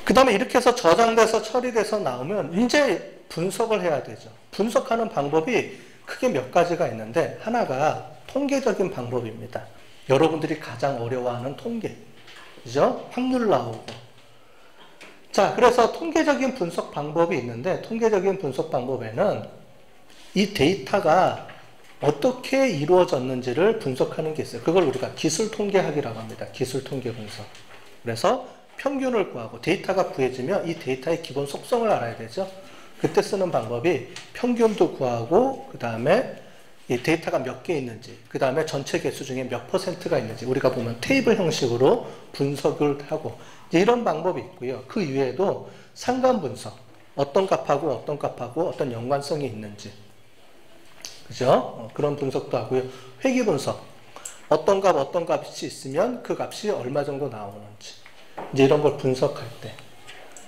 그 다음에 이렇게 해서 저장돼서 처리돼서 나오면 이제 분석을 해야 되죠. 분석하는 방법이 크게 몇 가지가 있는데 하나가 통계적인 방법입니다. 여러분들이 가장 어려워하는 통계. 그죠? 확률 나오고. 자, 그래서 통계적인 분석 방법이 있는데 통계적인 분석 방법에는 이 데이터가 어떻게 이루어졌는지를 분석하는 게 있어요. 그걸 우리가 기술 통계학이라고 합니다. 기술 통계 분석. 그래서 평균을 구하고 데이터가 구해지면 이 데이터의 기본 속성을 알아야 되죠. 그때 쓰는 방법이 평균도 구하고 그 다음에 이 데이터가 몇 개 있는지 그 다음에 전체 개수 중에 몇 %가 있는지 우리가 보면 테이블 형식으로 분석을 하고 이런 방법이 있고요. 그 이외에도 상관 분석, 어떤 값하고 어떤 연관성이 있는지 그죠? 그런 분석도 하고요. 회귀 분석, 어떤 값이 있으면 그 값이 얼마 정도 나오는지 이제 이런 걸 분석할 때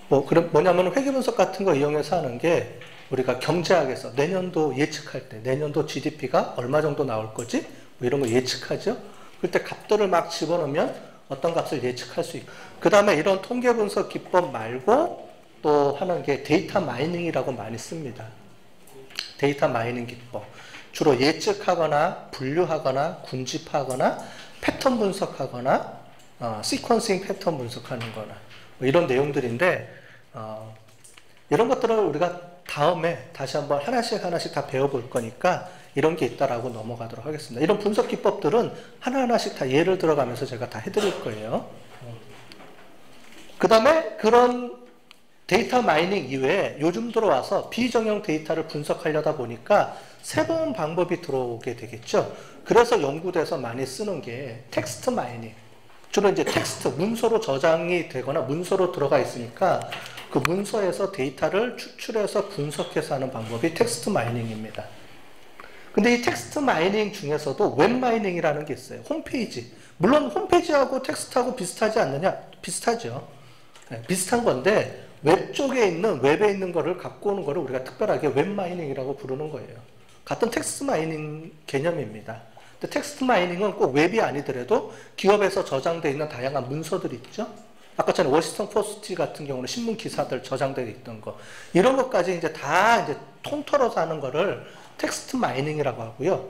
뭐냐면 회귀 분석 같은 거 이용해서 하는 게 우리가 경제학에서 내년도 예측할 때 내년도 GDP가 얼마 정도 나올 거지? 뭐 이런 거 예측하죠. 그때 값들을 막 집어넣으면 어떤 값을 예측할 수 있고 그 다음에 이런 통계 분석 기법 말고 또 하는 게 데이터 마이닝이라고 많이 씁니다. 데이터 마이닝 기법. 주로 예측하거나 분류하거나 군집하거나 패턴 분석하거나 시퀀싱 패턴 분석하는 거나 뭐 이런 내용들인데 이런 것들을 우리가 다음에 다시 한번 하나씩 다 배워볼 거니까 이런 게 있다라고 넘어가도록 하겠습니다. 이런 분석 기법들은 하나하나씩 다 예를 들어가면서 제가 다 해드릴 거예요. 그 다음에 그런 데이터 마이닝 이외에 요즘 들어와서 비정형 데이터를 분석하려다 보니까 새로운 방법이 들어오게 되겠죠. 그래서 연구돼서 많이 쓰는 게 텍스트 마이닝. 주로 이제 텍스트, 문서로 저장이 되거나 문서로 들어가 있으니까 그 문서에서 데이터를 추출해서 분석해서 하는 방법이 텍스트 마이닝입니다. 근데 이 텍스트 마이닝 중에서도 웹 마이닝이라는 게 있어요. 홈페이지. 물론 홈페이지하고 텍스트하고 비슷하지 않느냐? 비슷하죠. 네, 비슷한 건데 웹 쪽에 있는 웹에 있는 거를 갖고 오는 거를 우리가 특별하게 웹 마이닝이라고 부르는 거예요. 같은 텍스트 마이닝 개념입니다. 근데 텍스트 마이닝은 꼭 웹이 아니더라도 기업에서 저장되어 있는 다양한 문서들이 있죠. 아까 전에 워싱턴 포스트 같은 경우는 신문 기사들 저장되어 있던 거 이런 것까지 이제 다 이제 통틀어서 하는 거를 텍스트 마이닝이라고 하고요.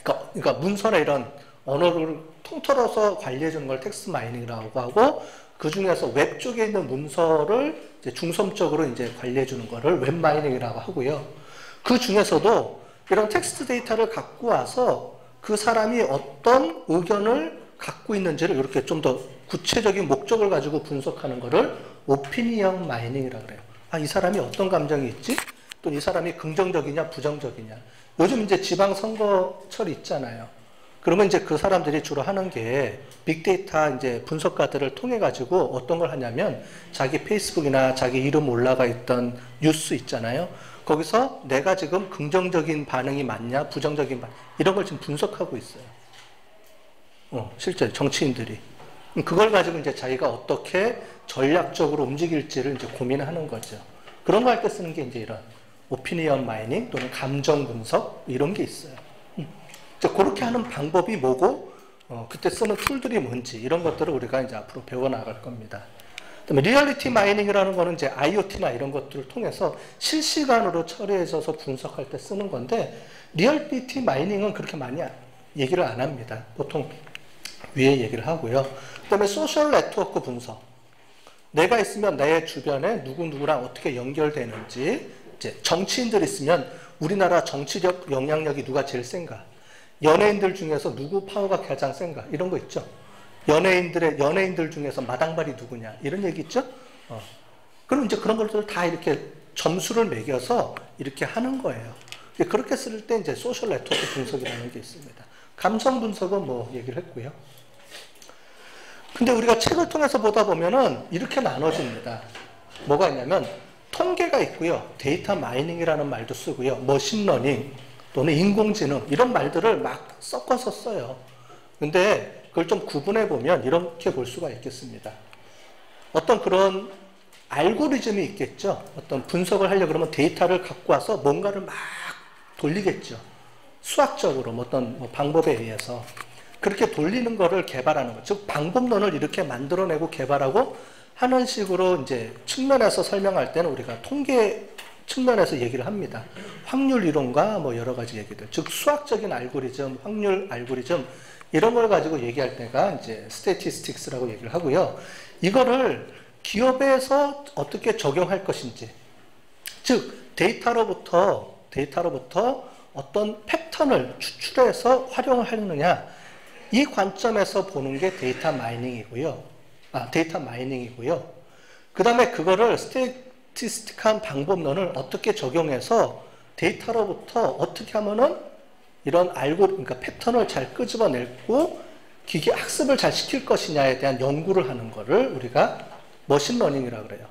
그러니까 문서나 이런 언어를 통틀어서 관리해 주는 걸 텍스트 마이닝이라고 하고 그 중에서 웹 쪽에 있는 문서를 이제 중점적으로 이제 관리해 주는 거를 웹 마이닝이라고 하고요. 그 중에서도 이런 텍스트 데이터를 갖고 와서 그 사람이 어떤 의견을 갖고 있는지를 이렇게 좀 더 구체적인 목적을 가지고 분석하는 거를 오피니언 마이닝이라고 그래요. 아, 이 사람이 어떤 감정이 있지? 또 이 사람이 긍정적이냐 부정적이냐. 요즘 이제 지방선거철 있잖아요. 그러면 이제 그 사람들이 주로 하는 게 빅데이터 이제 분석가들을 통해 가지고 어떤 걸 하냐면 자기 페이스북이나 자기 이름 올라가 있던 뉴스 있잖아요. 거기서 내가 지금 긍정적인 반응이 많냐 부정적인 반응 이런 걸 지금 분석하고 있어요. 실제 정치인들이. 그걸 가지고 이제 자기가 어떻게 전략적으로 움직일지를 이제 고민하는 거죠. 그런 거 할 때 쓰는 게 이제 이런 오피니언 마이닝 또는 감정 분석 이런 게 있어요. 그렇게 하는 방법이 뭐고 그때 쓰는 툴들이 뭔지 이런 것들을 우리가 이제 앞으로 배워나갈 겁니다. 그다음에 리얼리티 마이닝이라는 거는 이제 IoT나 이런 것들을 통해서 실시간으로 처리해져서 분석할 때 쓰는 건데 리얼리티 마이닝은 그렇게 많이 얘기를 안 합니다. 보통 위에 얘기를 하고요. 그 다음에 소셜 네트워크 분석. 내가 있으면 내 주변에 누구누구랑 어떻게 연결되는지 이제 정치인들 있으면 우리나라 정치력 영향력이 누가 제일 센가 연예인들 중에서 누구 파워가 가장 센가 이런 거 있죠. 연예인들 중에서 마당발이 누구냐 이런 얘기 있죠. 그럼 이제 그런 것들을 다 이렇게 점수를 매겨서 이렇게 하는 거예요. 그렇게 쓸 때 이제 소셜 네트워크 분석이라는 게 있습니다. 감성 분석은 뭐 얘기를 했고요. 근데 우리가 책을 통해서 보다 보면은 이렇게 나눠집니다. 뭐가 있냐면 통계가 있고요. 데이터 마이닝이라는 말도 쓰고요. 머신러닝 또는 인공지능 이런 말들을 막 섞어서 써요. 근데 그걸 좀 구분해 보면 이렇게 볼 수가 있겠습니다. 어떤 그런 알고리즘이 있겠죠. 어떤 분석을 하려고 그러면 데이터를 갖고 와서 뭔가를 막 돌리겠죠. 수학적으로 어떤 방법에 의해서 그렇게 돌리는 거를 개발하는 거. 즉 방법론을 이렇게 만들어내고 개발하고 하는 식으로 이제 측면에서 설명할 때는 우리가 통계 측면에서 얘기를 합니다. 확률 이론과 뭐 여러 가지 얘기들, 즉 수학적인 알고리즘, 확률 알고리즘 이런 걸 가지고 얘기할 때가 이제 스태티스틱스라고 얘기를 하고요. 이거를 기업에서 어떻게 적용할 것인지, 즉 데이터로부터 어떤 패턴을 추출해서 활용을 하느냐, 이 관점에서 보는 게 데이터 마이닝이고요. 그 다음에 그거를 스태티스틱한 방법론을 어떻게 적용해서 데이터로부터 어떻게 하면은 이런 그러니까 패턴을 잘 끄집어내고 기계 학습을 잘 시킬 것이냐에 대한 연구를 하는 거를 우리가 머신러닝이라고 그래요.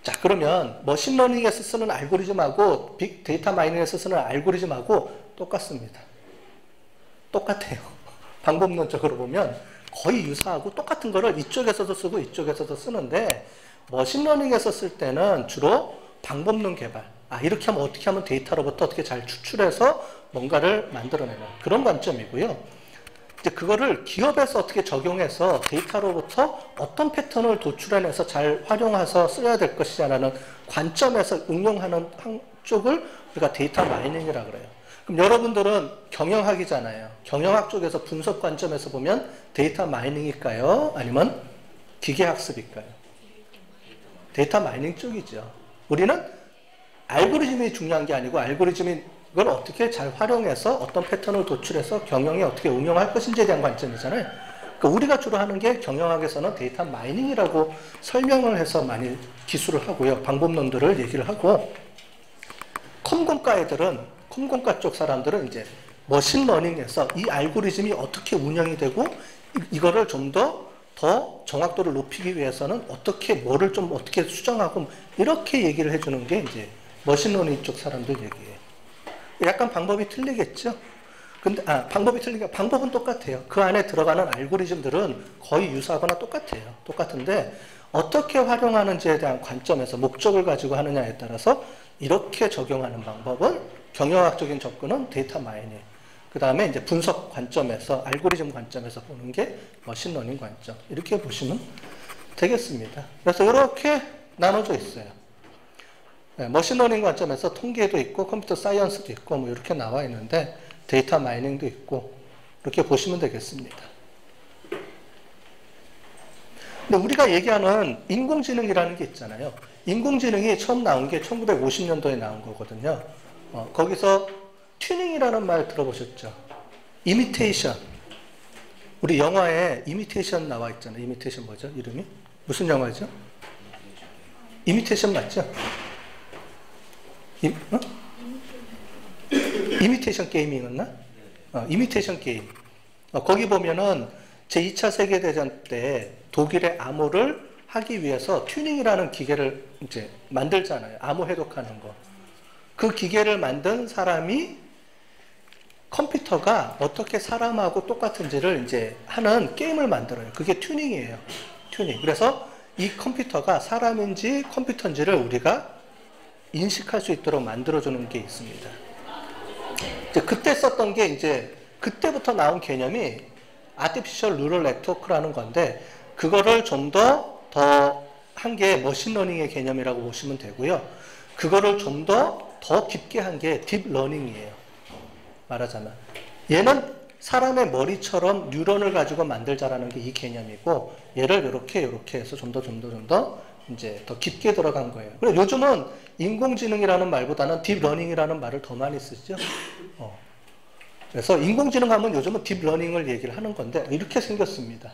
자, 그러면 머신러닝에서 쓰는 알고리즘하고 빅데이터 마이닝에서 쓰는 알고리즘하고 똑같습니다. 똑같아요. 방법론적으로 보면 거의 유사하고 똑같은 거를 이쪽에서도 쓰고 이쪽에서도 쓰는데, 머신러닝에서 쓸 때는 주로 방법론 개발, 이렇게 하면 어떻게 하면 데이터로부터 어떻게 잘 추출해서 뭔가를 만들어내는 그런 관점이고요. 이제 그거를 기업에서 어떻게 적용해서 데이터로부터 어떤 패턴을 도출해내서 잘 활용해서 써야 될 것이냐라는 관점에서 응용하는 한쪽을 우리가 데이터 마이닝이라고 그래요. 그럼 여러분들은 경영학이잖아요. 경영학 쪽에서 분석 관점에서 보면 데이터 마이닝일까요? 아니면 기계학습일까요? 데이터 마이닝 쪽이죠. 우리는 알고리즘이 중요한 게 아니고 알고리즘이 이걸 어떻게 잘 활용해서 어떤 패턴을 도출해서 경영에 어떻게 응용할 것인지에 대한 관점이잖아요. 그러니까 우리가 주로 하는 게 경영학에서는 데이터 마이닝이라고 설명을 해서 많이 기술을 하고요. 방법론들을 얘기를 하고, 컴공과 쪽 사람들은 이제 머신러닝에서 이 알고리즘이 어떻게 운영이 되고 이거를 좀 더 정확도를 높이기 위해서는 뭐를 좀 어떻게 수정하고 이렇게 얘기를 해주는 게 이제 머신러닝 쪽 사람들 얘기예요. 약간 방법이 틀리겠죠? 근데, 방법은 똑같아요. 그 안에 들어가는 알고리즘들은 거의 유사하거나 똑같은데, 어떻게 활용하는지에 대한 관점에서 목적을 가지고 하느냐에 따라서 이렇게 적용하는 방법은 경영학적인 접근은 데이터 마이닝. 그 다음에 이제 분석 관점에서, 알고리즘 관점에서 보는 게 머신러닝 관점. 이렇게 보시면 되겠습니다. 그래서 이렇게 나눠져 있어요. 머신러닝 관점에서 통계도 있고 컴퓨터 사이언스도 있고 뭐 이렇게 나와 있는데, 데이터 마이닝도 있고 이렇게 보시면 되겠습니다. 근데 우리가 얘기하는 인공지능이라는 게 있잖아요. 인공지능이 처음 나온 게 1950년도에 나온 거거든요. 거기서 튜닝이라는 말 들어보셨죠? 이미테이션. 우리 영화에 이미테이션 나와 있잖아요. 이미테이션 뭐죠? 이름이? 무슨 영화죠? 이미테이션 맞죠? 이미테이션 게임이었나? 이미테이션 게임. 거기 보면은 제2차 세계대전 때 독일의 암호를 하기 위해서 튜닝이라는 기계를 이제 만들잖아요. 암호 해독하는 거. 그 기계를 만든 사람이 컴퓨터가 어떻게 사람하고 똑같은지를 이제 하는 게임을 만들어요. 그게 튜닝이에요. 튜닝. 그래서 이 컴퓨터가 사람인지 컴퓨터인지를 우리가 인식할 수 있도록 만들어주는 게 있습니다. 이제 그때 썼던 게 이제 그때부터 나온 개념이 Artificial Neural Network라는 건데, 그거를 좀 더 한 게 머신러닝의 개념이라고 보시면 되고요. 그거를 좀 더 깊게 한 게 딥러닝이에요. 말하자면 얘는 사람의 머리처럼 뉴런을 가지고 만들자라는 게 이 개념이고, 얘를 이렇게 해서 좀 더 이제 더 깊게 들어간 거예요. 그리고 요즘은 인공지능이라는 말보다는 딥러닝이라는 말을 더 많이 쓰죠. 그래서 인공지능 하면 요즘은 딥러닝을 얘기를 하는 건데, 이렇게 생겼습니다.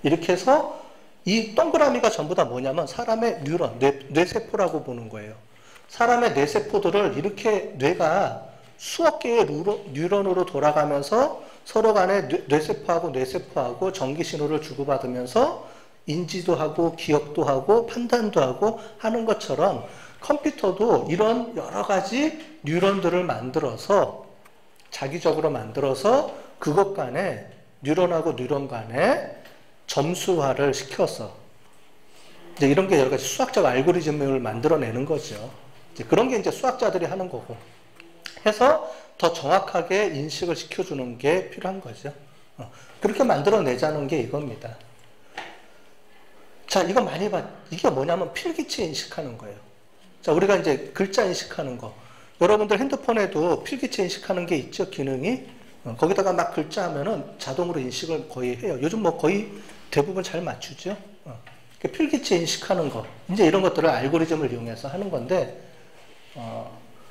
이렇게 해서 이 동그라미가 전부 다 뭐냐면 사람의 뉴런, 뇌세포라고 보는 거예요. 사람의 뇌세포들을 이렇게 뇌가 수억 개의 뉴런으로 돌아가면서 서로 간에 뇌세포하고 전기 신호를 주고받으면서 인지도 하고 기억도 하고 판단도 하고 하는 것처럼, 컴퓨터도 이런 여러 가지 뉴런들을 만들어서 자기적으로 만들어서 그것 간에 뉴런하고 뉴런 간에 점수화를 시켜서 이제 이런 게 여러 가지 수학적 알고리즘을 만들어내는 거죠. 이제 그런 게 이제 수학자들이 하는 거고, 해서 더 정확하게 인식을 시켜주는 게 필요한 거죠. 그렇게 만들어내자는 게 이겁니다. 자, 이거 많이 봐. 이게 뭐냐면 필기체 인식하는 거예요. 자, 우리가 이제 글자 인식하는 거. 여러분들 핸드폰에도 필기체 인식하는 게 있죠, 기능이. 거기다가 막 글자 하면은 자동으로 인식을 거의 해요. 요즘 뭐 거의 대부분 잘 맞추죠. 필기체 인식하는 거. 이제 이런 것들을 알고리즘을 이용해서 하는 건데,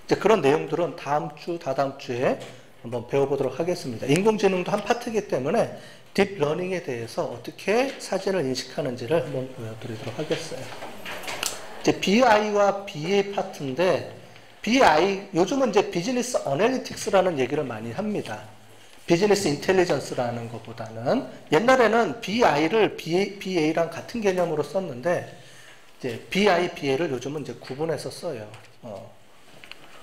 이제 그런 내용들은 다음 주, 다다음 주에 한번 배워보도록 하겠습니다. 인공지능도 한 파트이기 때문에 딥러닝에 대해서 어떻게 사진을 인식하는지를 한번 보여드리도록 하겠어요. 이제 BI와 BA 파트인데, BI, 요즘은 이제 비즈니스 어널리틱스라는 얘기를 많이 합니다. 비즈니스 인텔리전스라는 것보다는 옛날에는 BI를 BA랑 같은 개념으로 썼는데, 이제 BI, BA를 요즘은 이제 구분해서 써요.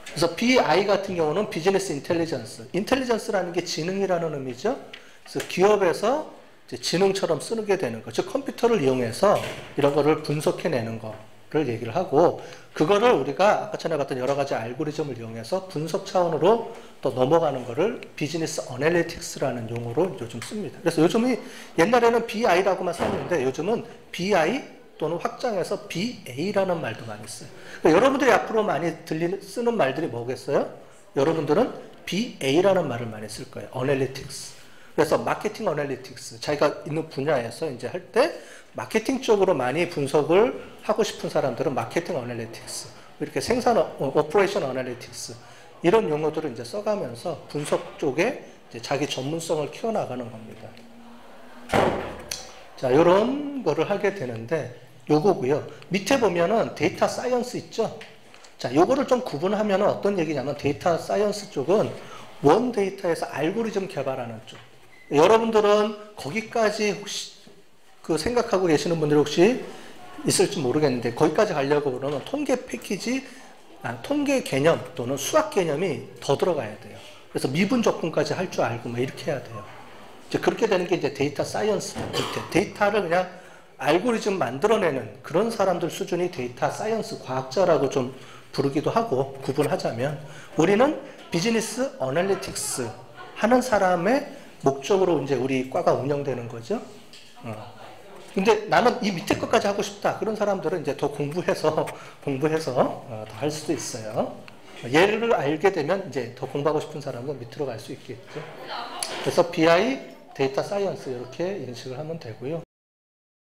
그래서 BI 같은 경우는 비즈니스 인텔리전스. 인텔리전스라는 게 지능이라는 의미죠. 그래서 기업에서 이제 지능처럼 쓰게 되는 거. 즉 컴퓨터를 이용해서 이런 거를 분석해내는 거를 얘기를 하고, 그거를 우리가 아까 전에 봤던 여러 가지 알고리즘을 이용해서 분석 차원으로 또 넘어가는 거를 비즈니스 어널리틱스라는 용어로 요즘 씁니다. 그래서 요즘이 옛날에는 BI라고만 썼는데 요즘은 BI 또는 확장해서 BA라는 말도 많이 써요. 그러니까 여러분들이 앞으로 많이 쓰는 말들이 뭐겠어요? 여러분들은 BA라는 말을 많이 쓸 거예요. 어널리틱스. 그래서 마케팅 어널리틱스. 자기가 있는 분야에서 이제 할 때 마케팅 쪽으로 많이 분석을 하고 싶은 사람들은 마케팅 어널리틱스. 이렇게 생산 오퍼레이션 어널리틱스. 이런 용어들을 이제 써가면서 분석 쪽에 이제 자기 전문성을 키워나가는 겁니다. 자, 이런 거를 하게 되는데, 요거고요. 밑에 보면은 데이터 사이언스 있죠? 자, 요거를 좀 구분하면 어떤 얘기냐면, 데이터 사이언스 쪽은 원 데이터에서 알고리즘 개발하는 쪽. 여러분들은 거기까지 혹시 그 생각하고 계시는 분들이 혹시 있을지 모르겠는데, 거기까지 가려고 그러면 통계 패키지, 통계 개념 또는 수학 개념이 더 들어가야 돼요. 그래서 미분 적분까지 할 줄 알고 막 이렇게 해야 돼요. 이제 그렇게 되는 게 이제 데이터 사이언스. 데이터를 그냥 알고리즘 만들어내는 그런 사람들 수준이 데이터 사이언스 과학자라고 좀 부르기도 하고, 구분하자면 우리는 비즈니스 어널리틱스 하는 사람의 목적으로 이제 우리 과가 운영되는 거죠. 근데 나는 이 밑에 것까지 하고 싶다. 그런 사람들은 이제 더 공부해서 더 할 수도 있어요. 얘를 알게 되면 이제 더 공부하고 싶은 사람은 밑으로 갈 수 있겠죠. 그래서 BI, 데이터 사이언스 이렇게 인식을 하면 되고요.